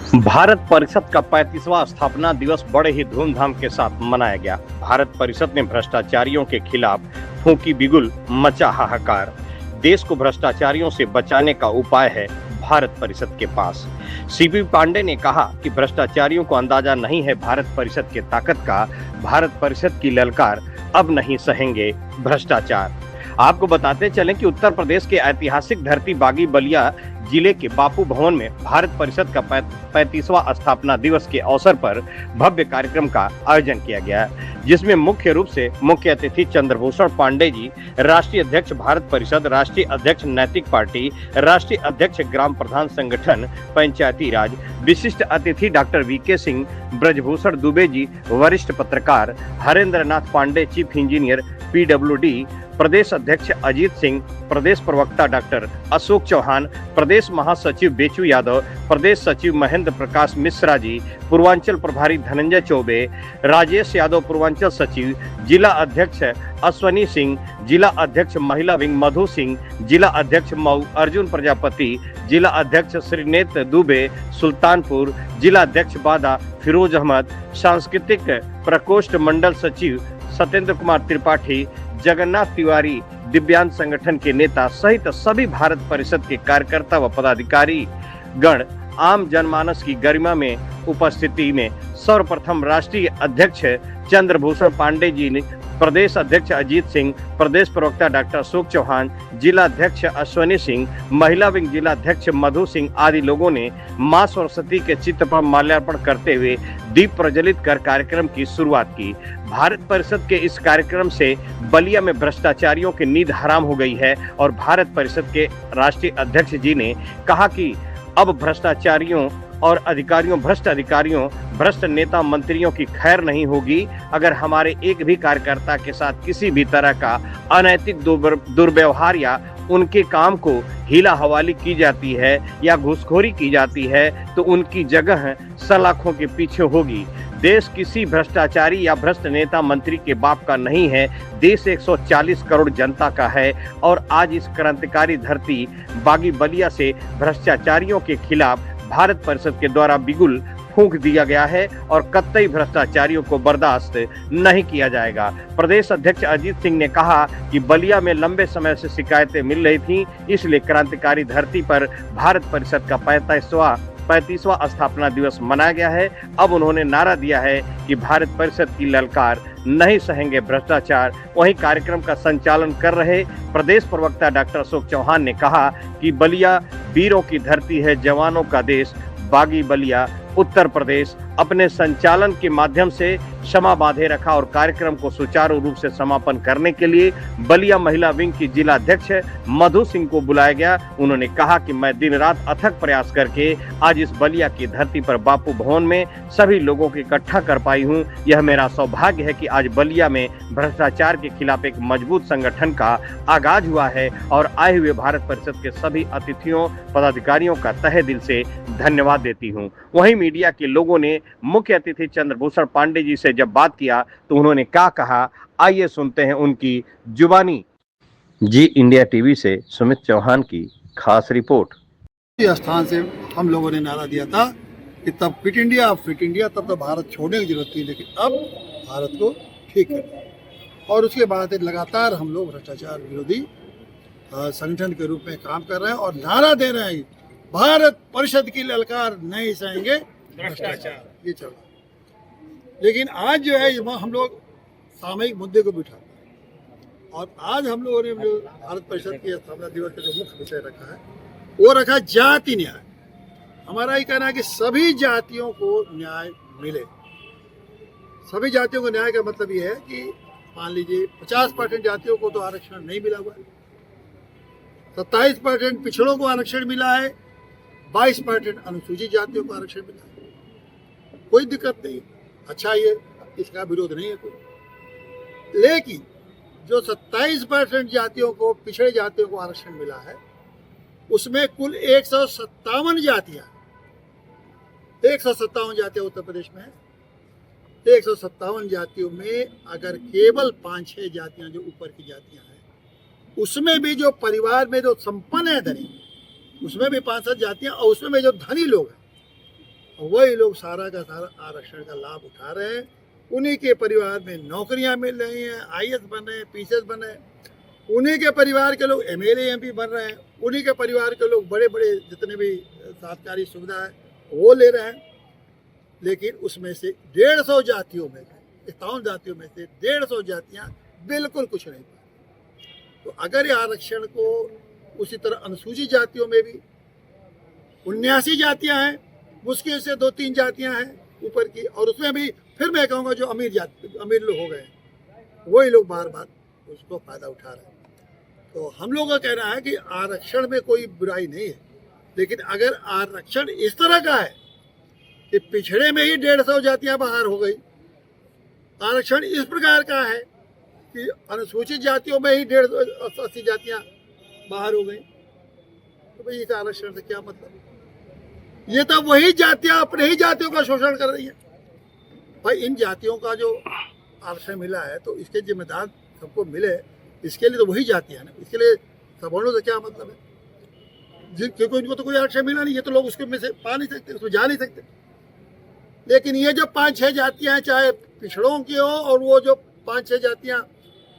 भारत परिषद का 35वां स्थापना दिवस बड़े ही धूमधाम के साथ मनाया गया। भारत परिषद ने भ्रष्टाचारियों के खिलाफ फूंकी बिगुल, मचा हाहाकार। देश को भ्रष्टाचारियों से बचाने का उपाय है भारत परिषद के पास। सीपी पांडे ने कहा कि भ्रष्टाचारियों को अंदाजा नहीं है भारत परिषद की ताकत का। भारत परिषद की ललकार, अब नहीं सहेंगे भ्रष्टाचार। आपको बताते चलें कि उत्तर प्रदेश के ऐतिहासिक धरती बागी बलिया जिले के बापू भवन में भारत परिषद का 35वां स्थापना दिवस के अवसर पर भव्य कार्यक्रम का आयोजन किया गया, जिसमें मुख्य रूप से मुख्य अतिथि चंद्रभूषण पांडे जी, राष्ट्रीय अध्यक्ष भारत परिषद, राष्ट्रीय अध्यक्ष नैतिक पार्टी, राष्ट्रीय अध्यक्ष ग्राम प्रधान संगठन पंचायती राज, विशिष्ट अतिथि डॉक्टर वीके सिंह, ब्रजभूषण दुबे जी, वरिष्ठ पत्रकार हरेंद्र नाथ पांडे, चीफ इंजीनियर पीडब्ल्यूडी, प्रदेश अध्यक्ष अजीत सिंह, प्रदेश प्रवक्ता डॉक्टर अशोक चौहान, प्रदेश महासचिव बेचू यादव, प्रदेश सचिव महेंद्र प्रकाश मिश्रा जी, पूर्वांचल प्रभारी धनंजय चौबे, राजेश यादव पूर्वांचल सचिव, जिला अध्यक्ष अश्वनी सिंह, जिला अध्यक्ष महिला विंग मधु सिंह, जिला अध्यक्ष मऊ अर्जुन प्रजापति, जिला अध्यक्ष श्रीनेत दुबे सुल्तानपुर, जिला अध्यक्ष बादा फिरोज अहमद, सांस्कृतिक प्रकोष्ठ मंडल सचिव सत्येंद्र कुमार त्रिपाठी, जगन्नाथ तिवारी, दिव्यांग संगठन के नेता सहित सभी भारत परिषद के कार्यकर्ता व पदाधिकारी गण आम जनमानस की गरिमा में उपस्थिति में सर्वप्रथम राष्ट्रीय अध्यक्ष चंद्रभूषण पांडे जी ने, प्रदेश अध्यक्ष अजीत सिंह, प्रदेश प्रवक्ता डॉक्टर अशोक चौहान, जिला अध्यक्ष अश्वनी सिंह, महिला विंग जिला अध्यक्ष मधु सिंह आदि लोगों ने मां सरस्वती के चित्र पर माल्यार्पण करते हुए दीप प्रज्वलित कर कार्यक्रम की शुरुआत की। भारत परिषद के इस कार्यक्रम से बलिया में भ्रष्टाचारियों की नींद हराम हो गई है और भारत परिषद के राष्ट्रीय अध्यक्ष जी ने कहा कि अब भ्रष्टाचारियों और अधिकारियों, भ्रष्ट नेता मंत्रियों की खैर नहीं होगी अगर हमारे एक भी कार्यकर्ता के साथ किसी भी तरह का अनैतिक दुर्व्यवहार या उनके काम को हीला हवाली की जाती है या घूसखोरी की जाती है तो उनकी जगह सलाखों के पीछे होगी। देश किसी भ्रष्टाचारी या भ्रष्ट नेता मंत्री के बाप का नहीं है, देश 140 करोड़ जनता का है और आज इस क्रांतिकारी धरती बागी बलिया से भ्रष्टाचारियों के खिलाफ भारत परिषद के द्वारा बिगुल फूंक दिया गया है और कतई भ्रष्टाचारियों को बर्दाश्त नहीं किया जाएगा। प्रदेश अध्यक्ष अजीत सिंह ने कहा कि बलिया में लंबे समय से शिकायतें मिल रही थीं, इसलिए क्रांतिकारी धरती पर भारत परिषद का 35वां स्थापना दिवस मनाया गया है। अब उन्होंने नारा दिया है कि भारत परिषद की ललकार, नहीं सहेंगे भ्रष्टाचार। वहीं कार्यक्रम का संचालन कर रहे प्रदेश प्रवक्ता डॉक्टर अशोक चौहान ने कहा कि बलिया वीरों की धरती है, जवानों का देश। बागी बलिया उत्तर प्रदेश अपने संचालन के माध्यम से क्षमा बांधे रखा और कार्यक्रम को सुचारू रूप से समापन करने के लिए बलिया महिला विंग की जिला अध्यक्ष मधु सिंह को बुलाया गया। उन्होंने कहा कि मैं दिन रात अथक प्रयास करके आज इस बलिया की धरती पर बापू भवन में सभी लोगों को इकट्ठा कर पाई हूं। यह मेरा सौभाग्य है कि आज बलिया में भ्रष्टाचार के खिलाफ एक मजबूत संगठन का आगाज हुआ है और आए हुए भारत परिषद के सभी अतिथियों, पदाधिकारियों का तहे दिल से धन्यवाद देती हूँ। वहीं मीडिया के लोगों ने मुख्य अतिथि चंद्रभूषण पांडे जी से जब बात किया तो उन्होंने क्या कहा, आइए सुनते हैं उनकी जुबानी। जी इंडिया टीवी से सुमित चौहान की खास रिपोर्ट। स्थान से हम लोगों ने नारा दिया था कि तब फिट इंडिया, अब फिट इंडिया, तब तो भारत छोड़ने की जरूरत थी, लेकिन अब भारत को ठीक करना। और उसके बाद लगातार हम लोग भ्रष्टाचार विरोधी संगठन के रूप में काम कर रहे हैं और नारा दे रहे हैं, भारत परिषद की ललकार, नहीं सहेंगे भ्रष्टाचार। ये चल रहा है। लेकिन आज जो है हम लोग सामयिक मुद्दे को बिठाते हैं और आज हम लोगों ने जो भारत परिषद के स्थापना दिवस का जो मुख्य विषय रखा है वो रखा जाति न्याय। हमारा ये कहना है कि सभी जातियों को न्याय मिले। सभी जातियों को न्याय का मतलब ये है कि मान लीजिए 50% जातियों को तो आरक्षण नहीं मिला हुआ है, 27% पिछड़ों को आरक्षण मिला है, 22% अनुसूचित जातियों को आरक्षण मिला है। कोई दिक्कत नहीं, अच्छा, ये इसका विरोध नहीं है कोई। लेकिन जो 27% जातियों को, पिछड़े जातियों को आरक्षण मिला है, उसमें कुल 157 जातियां, 157 जातियां उत्तर प्रदेश में है। 157 जातियों में अगर केवल 5-6 जातियां जो ऊपर की जातियां हैं, उसमें भी जो परिवार में जो संपन्न है धनी, उसमें भी 5-7 जातियां, और उसमें भी जो धनी लोग हैं वही लोग सारा का सारा आरक्षण का लाभ उठा रहे हैं। उन्हीं के परिवार में नौकरियां मिल रही हैं, आईएएस बन रहे हैं, पीसीएस बन रहे हैं। उन्हीं के परिवार के लोग एमएलए एमपी बन रहे हैं। उन्हीं के परिवार के लोग बड़े बड़े जितने भी सरकारी सुविधा है वो ले रहे हैं। लेकिन उसमें से 150 जातियों में से 51 जातियों में से 150 जातियां बिल्कुल कुछ नहीं पाती। तो अगर ये आरक्षण को उसी तरह अनुसूचित जातियों में भी 79 जातियां हैं, मुश्किल से 2-3 जातियां हैं ऊपर की, और उसमें भी फिर मैं कहूँगा जो अमीर लोग हो गए वही लोग बार बार उसको फायदा उठा रहे हैं। तो हम लोगों का कहना है कि आरक्षण में कोई बुराई नहीं है, लेकिन अगर आरक्षण इस तरह का है कि पिछड़े में ही 150 जातियां बाहर हो गई, आरक्षण इस प्रकार का है कि अनुसूचित जातियों में ही 180 जातियां बाहर हो गई, तो भाई इस आरक्षण से क्या मतलब? ये तो वही जातियां अपने ही जातियों का शोषण कर रही है। भाई इन जातियों का जो आरक्षण मिला है तो इसके जिम्मेदार सबको मिले, इसके लिए तो वही जातियां ना, इसके लिए सवर्णों से क्या मतलब है? क्योंकि इनको तो कोई आरक्षण मिला नहीं, ये तो लोग उसके में से पा नहीं सकते, उसमें जा नहीं सकते। लेकिन ये जो 5-6 जातियां हैं, चाहे पिछड़ों की हो और वो जो 5-6 जातियां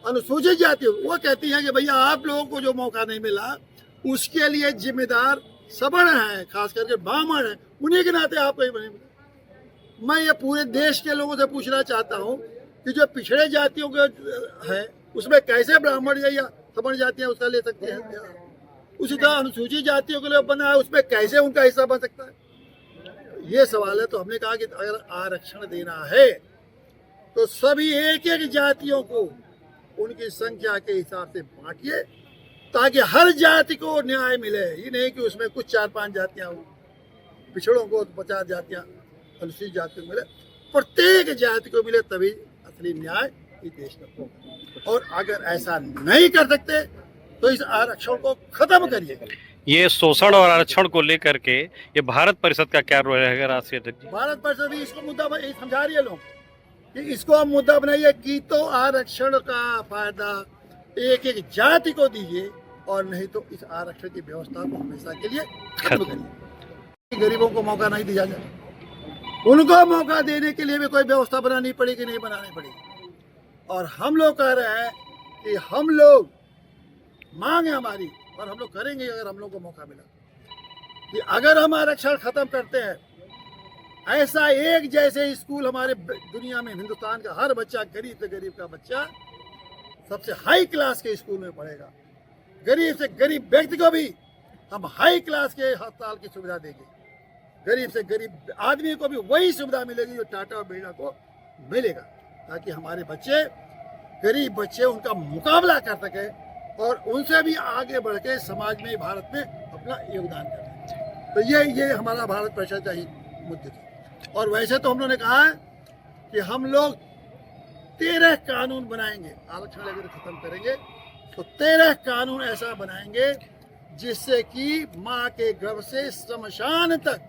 अनुसूचित जाति हो, वो कहती हैं कि भैया आप लोगों को जो मौका नहीं मिला उसके लिए जिम्मेदार सवर्ण है, खास करके ब्राह्मण है, उन्हीं के नाते आपको ही बने। मैं ये पूरे देश के लोगों से पूछना चाहता हूँ कि जो पिछड़े जातियों के है उसमें कैसे ब्राह्मण या सवर्ण जातियां उसका ले सकते हैं? उसी तरह अनुसूचित जातियों के लिए बना है, उसमें कैसे उनका हिस्सा बन सकता है? ये सवाल है। तो हमने कहा कि अगर आरक्षण देना है तो सभी एक जातियों को उनकी संख्या के हिसाब से बांटिए, ताकि हर जाति को न्याय मिले। ये नहीं कि उसमें कुछ 4-5 जातियां हो, पिछड़ों को 50 जातियां अनुसूचित जाति को मिले, प्रत्येक जाति को मिले, तभी असली न्याय इस देश में होगा। और अगर ऐसा नहीं कर सकते तो इस आरक्षण को खत्म करिए। ये शोषण और आरक्षण को लेकर के ये भारत परिषद का क्या रोल रहेगा राष्ट्रीय अध्यक्ष जी? भारत परिषद भी इसको मुद्दा समझा रही है लोग कि इसको हम मुद्दा बनाइए कि तो आरक्षण का फायदा एक जाति को दीजिए, और नहीं तो इस आरक्षण की व्यवस्था को हमेशा के लिए खत्म करिए। गरीबों को मौका नहीं दिया जाए, उनको मौका देने के लिए भी कोई व्यवस्था बनानी पड़ेगी, नहीं बनानी पड़ेगी। और हम लोग कह रहे हैं कि हम लोग मांग है हमारी, और हम लोग करेंगे अगर हम लोग को मौका मिला, कि अगर हम आरक्षण खत्म करते हैं, ऐसा एक जैसे स्कूल हमारे दुनिया में, हिंदुस्तान का हर बच्चा, गरीब से गरीब का बच्चा सबसे हाई क्लास के स्कूल में पढ़ेगा। गरीब से गरीब व्यक्ति को भी हम हाई क्लास के अस्पताल की सुविधा देंगे। गरीब से गरीब आदमी को भी वही सुविधा मिलेगी जो टाटा और बिरला को मिलेगा, ताकि हमारे बच्चे, गरीब बच्चे, उनका मुकाबला कर सके और उनसे भी आगे बढ़ के समाज में, भारत में अपना योगदान करें। तो ये हमारा भारत परिषद का ही मुद्दा है। और वैसे तो हम लोगों ने कहा है कि हम लोग 13 कानून बनाएंगे। आरक्षण अगर खत्म करेंगे तो 13 कानून ऐसा बनाएंगे जिससे कि माँ के गर्भ से श्मशान तक,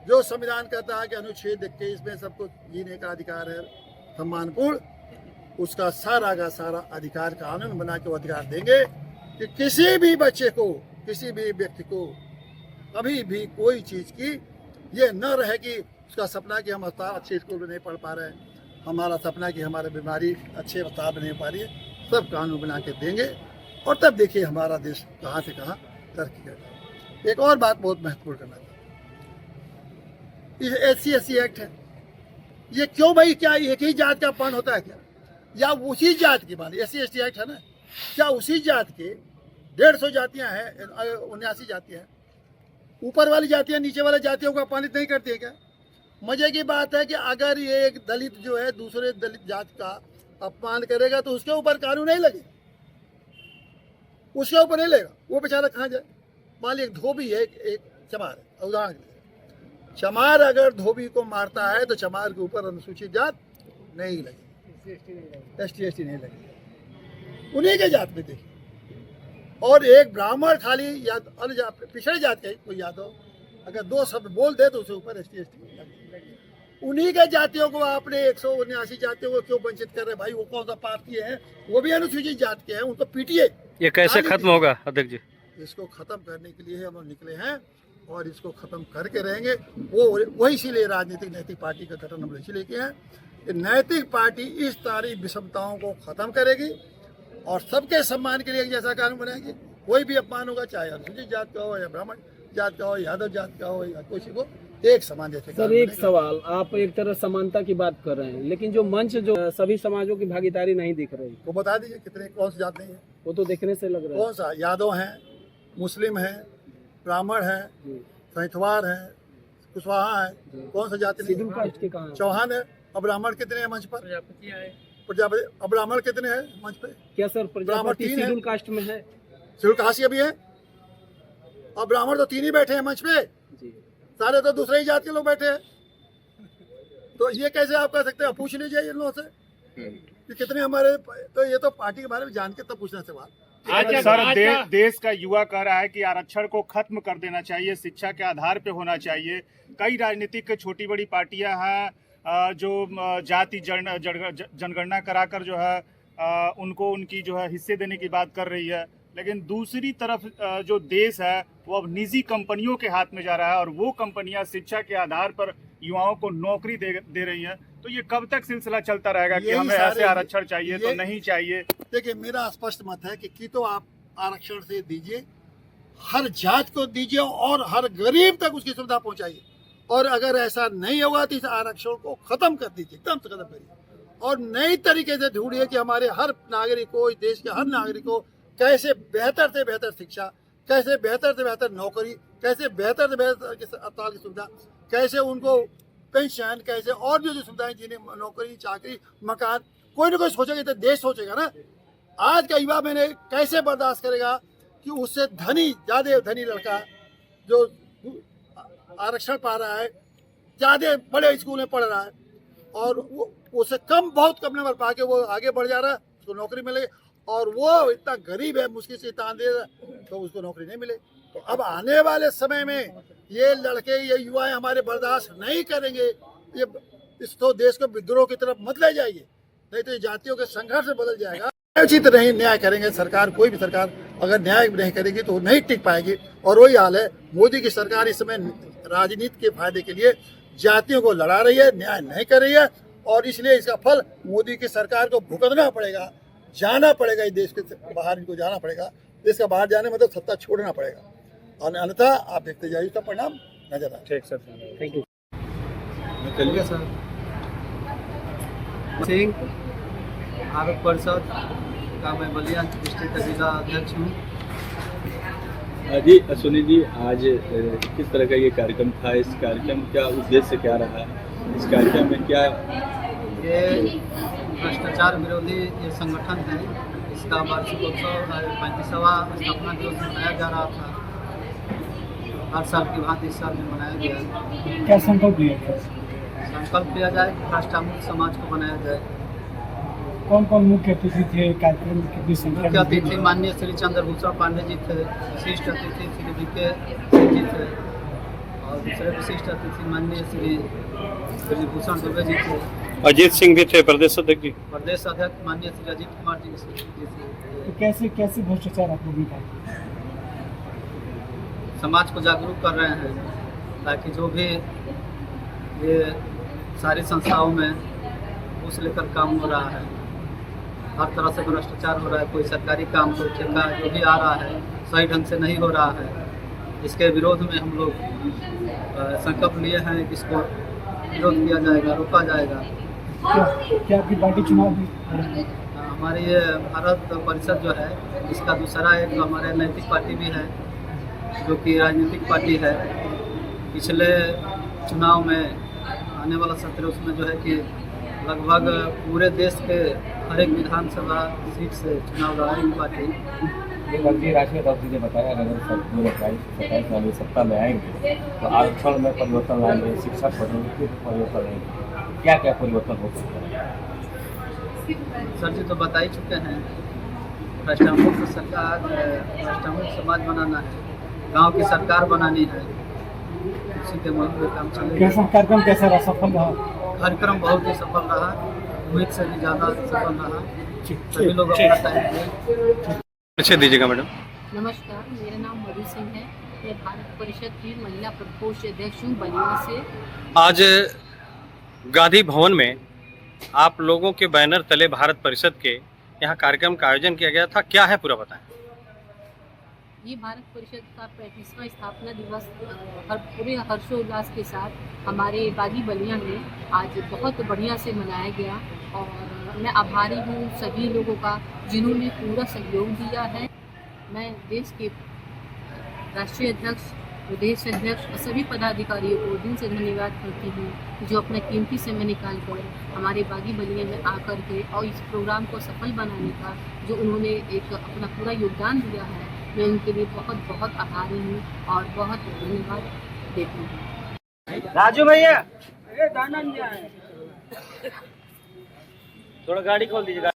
जो संविधान कहता है कि अनुच्छेद 21 में सबको जीने का अधिकार है सम्मानपूर्ण, उसका सारा का सारा अधिकार कानून बना के वो अधिकार देंगे कि किसी भी बच्चे को, किसी भी व्यक्ति को कभी भी कोई चीज़ की ये न रहे कि उसका सपना कि हम अच्छे स्कूल में नहीं पढ़ पा रहे हैं, हमारा सपना कि हमारी बीमारी अच्छे अस्पताल में नहीं पा रही है, सब कानून बना के देंगे। और तब देखिए हमारा देश कहाँ से कहाँ तरक्की करेगा। एक और बात बहुत महत्वपूर्ण करना था, ये SC/ST एक्ट है, ये क्यों भाई, क्या एक ही जात का पान होता है क्या? या उसी जात की बात, SC/ST एक्ट है ना, क्या उसी जात के 150 जातियां हैं, 79 जातियां हैं, ऊपर वाली जातियां नीचे वाले जातियों को अपमानित नहीं करती है क्या? मजे की बात है कि अगर ये एक दलित जो है दूसरे दलित जात का अपमान करेगा तो उसके ऊपर कानून नहीं लगे, उसके ऊपर नहीं लेगा, वो बेचारा कहाँ जाए? मान लीजिए एक धोबी है, एक चमार है, उदाहरण के लिए चमार अगर धोबी को मारता है तो चमार के ऊपर अनुसूचित जात नहीं लगी, ST/ST नहीं लगी, उन्हीं के जात में देखिए। और एक ब्राह्मण खाली या अन्य जात, पिछड़े जात के कोई यादव अगर 2 शब्द बोल दे तो उसके ऊपर ST/ST लगी। उन्हीं के जातियों को आपने 179 जातियों को क्यों वंचित कर रहे भाई? वो कौन सा पार्टी है? वो भी अनुसूचित जात के हैं, उनको पीटिए। ये कैसे खत्म होगा अध्यक्ष जी? इसको खत्म करने के लिए हम लोग निकले हैं और इसको खत्म करके रहेंगे। वही इसीलिए राजनीतिक नैतिक पार्टी का गठन हम इसीलिए किए हैं कि नैतिक पार्टी इस सारी विषमताओं को खत्म करेगी और सबके सम्मान के लिए एक जैसा कानून बनाएगी। कोई भी अपमान होगा, चाहे अनुसूचित जात का हो या ब्राह्मण जात का हो, यादव जात का हो या किसी को, एक समान जैसे। सर एक सवाल, आप एक तरह समानता की बात कर रहे हैं, लेकिन जो मंच जो सभी समाजों की भागीदारी नहीं दिख रही, वो बता दीजिए कितने कौन सी जात नहीं है? वो तो देखने से लग रहा है। कौन सा? यादव हैं, मुस्लिम हैं, ब्राह्मण हैं, सैंथवार हैं, कुशवाहा है, कौन सा जाति नहीं? शेड्यूल कास्ट के कहाँ है? चौहान है। अब ब्राह्मण कितने हैं मंच पर? प्रजापति। अब ब्राह्मण कितने हैं मंच पे? क्या सर प्रजापति शेड्यूल कास्ट में है? शेड्यूल कास्ट भी है। अब ब्राह्मण तो 3 ही बैठे हैं मंच पे, सारे तो दूसरे ही जात के लोग बैठे हैं। तो ये कैसे आप कह सकते हैं? पूछ लीजिए इन लोगों से कि कितने हमारे। तो ये तो पार्टी के बारे में जान के तब पूछना सवाल। सर देश का युवा कह रहा है कि आरक्षण को खत्म कर देना चाहिए, शिक्षा के आधार पे होना चाहिए। कई राजनीतिक छोटी बड़ी पार्टियां हैं जो जाति जनगणना कराकर जो है उनको उनकी जो है हिस्से देने की बात कर रही है, लेकिन दूसरी तरफ जो देश है वो अब निजी कंपनियों के हाथ में जा रहा है और वो कंपनियां शिक्षा के आधार पर युवाओं को नौकरी दे रही हैं। तो ये कब तक सिलसिला चलता रहेगा कि हमें ऐसे आरक्षण चाहिए तो नहीं चाहिए? देखिए, मेरा स्पष्ट मत है कि तो आप आरक्षण से दीजिए, हर जात को दीजिए और हर गरीब तक उसकी सुविधा पहुंचाइए। और अगर ऐसा नहीं होगा तो इस आरक्षण को खत्म कर दीजिए, एकदम से खत्म करिए और नई तरीके से ढूंढिए कि हमारे हर नागरिक को, इस देश के हर नागरिक को कैसे बेहतर से बेहतर शिक्षा, कैसे बेहतर से बेहतर नौकरी, कैसे बेहतर से बेहतर अस्पताल की सुविधा, कैसे उनको पेंशन, कैसे और जो सुविधाएं, जिन्हें नौकरी, चाकरी, मकान, कोई ना कोई सोचेगा तो देश सोचेगा ना। आज का युवा मैंने कैसे बर्दाश्त करेगा कि उससे ज्यादा धनी लड़का जो आरक्षण पा रहा है, ज्यादा बड़े स्कूल में पढ़ रहा है और वो उससे बहुत कम नंबर पा के वो आगे बढ़ जा रहा है, उसको नौकरी मिले, और वो इतना गरीब है, मुश्किल से तान दे रहा तो उसको नौकरी नहीं मिले। तो अब आने वाले समय में ये लड़के, ये युवाएं हमारे बर्दाश्त नहीं करेंगे। ये इस तो देश को विद्रोह की तरफ मत ले जाइए, नहीं तो ये जातियों के संघर्ष से बदल जाएगा। उचित नहीं न्याय करेंगे सरकार, कोई भी सरकार अगर न्याय नहीं करेगी तो नहीं टिक पाएगी। और वही हाल है, मोदी की सरकार इस समय राजनीति के फायदे के लिए जातियों को लड़ा रही है, न्याय नहीं कर रही है और इसलिए इसका फल मोदी की सरकार को भुगतना पड़ेगा, जाना पड़ेगा। इस देश के बाहर इनको जाना पड़ेगा, देश का बाहर जाने मतलब सत्ता छोड़ना पड़ेगा और अन्यथा आप देखते जाइए इसका परिणाम नजर आए। ठीक सर, थैंक यू। चलिए सर। सिंह, भारत परिषद का मैं बलिया डिस्ट्रिक्ट का जिला अध्यक्ष हूँ। जी सुनील जी, आज किस तरह का ये कार्यक्रम था? इस कार्यक्रम का उद्देश्य क्या रहा? इस कार्यक्रम में क्या? ये भ्रष्टाचार विरोधी ये संगठन है, इसका वार्षिकोत्सव 35वां स्थापना दिवस मनाया जा रहा था। हर साल की भांति इस साल में मनाया गया। क्या संकल्प लिया? संकल्प लिया जाए कि भ्रष्टामुक्त समाज को बनाया जाए। कौन कौन मुख्य अतिथि थे कार्यक्रम में? कितनी संख्या? मुख्य अतिथि माननीय श्री चंद्रभूषण पांडे जी थे, विशिष्ट अतिथि श्री वीके सिंह जी थे और दूसरे विशिष्ट अतिथि माननीय श्री ब्रजभूषण दुबे जी थे। अजीत सिंह भी थे, प्रदेश अध्यक्ष जी। प्रदेश अध्यक्ष माननीय श्री अजीत कुमार जी थे। तो कैसे भ्रष्टाचार आप लोग निकालते? समाज को जागरूक कर रहे हैं ताकि जो भी ये सारी संस्थाओं में घूस लेकर काम हो रहा है, हर तरह से भ्रष्टाचार हो रहा है, कोई सरकारी काम, कोई ठेका जो भी आ रहा है सही ढंग से नहीं हो रहा है, इसके विरोध में हम लोग संकल्प लिए हैं कि इसको विरोध किया जाएगा, रोका जाएगा। क्या आपकी पार्टी चुनाव भी? हमारी ये भारत परिषद जो है, इसका दूसरा एक हमारे नैतिक पार्टी भी है जो कि राजनीतिक पार्टी है। पिछले चुनाव में आने वाला सत्र उसमें जो है कि लगभग पूरे देश के हर एक विधानसभा सीट से चुनाव लड़ाएगी पार्टी। राष्ट्रीय अध्यक्ष ने बताया अगर 2027 वाले सत्ता में आएंगे तो आरक्षण में परिवर्तन लाएंगे, शिक्षा पद्धति में परिवर्तन लाएंगे। क्या क्या परिवर्तन हो सकता है? सर जी तो बता ही चुके हैं, भ्रष्टामुक्त सरकार, भ्रष्टामुक्त समाज बनाना है, गांव की सरकार बनानी है, उसी के मूल पे काम चलेगा। कार्यक्रम कैसा रहा? सफल रहा? कार्यक्रम बहुत ही सफल रहा, उम्मीद से भी ज़्यादा सफल रहा। सभी लोग अपना टाइम दिए। अच्छा दीजिएगा मैडम। नमस्कार, मेरा नाम मधु सिंह है। मैं भारत परिषद की महिला प्रकोष्ठ अध्यक्ष हूँ बलिया से। आज गांधी भवन में आप लोगों के बैनर तले भारत परिषद के यहाँ कार्यक्रम का आयोजन किया गया था, क्या है पूरा बताएं। ये भारत परिषद का 35वां स्थापना दिवस पूरे हर्षोल्लास के साथ हमारे बागी बलिया में आज बहुत बढ़िया से मनाया गया और मैं आभारी हूँ सभी लोगों का जिन्होंने पूरा सहयोग दिया है। मैं देश के राष्ट्रीय अध्यक्ष, प्रदेश अध्यक्ष और सभी पदाधिकारियों को दिल से धन्यवाद करती हूँ जो अपना कीमती समय निकाल कर हमारे बागी बलिया में आकर के और इस प्रोग्राम को सफल बनाने का जो उन्होंने एक अपना पूरा योगदान दिया है, मैं उनके लिए बहुत बहुत आभारी हूँ और बहुत धन्यवाद देती हूँ। राजू भैया थोड़ा गाड़ी खोल दीजिएगा।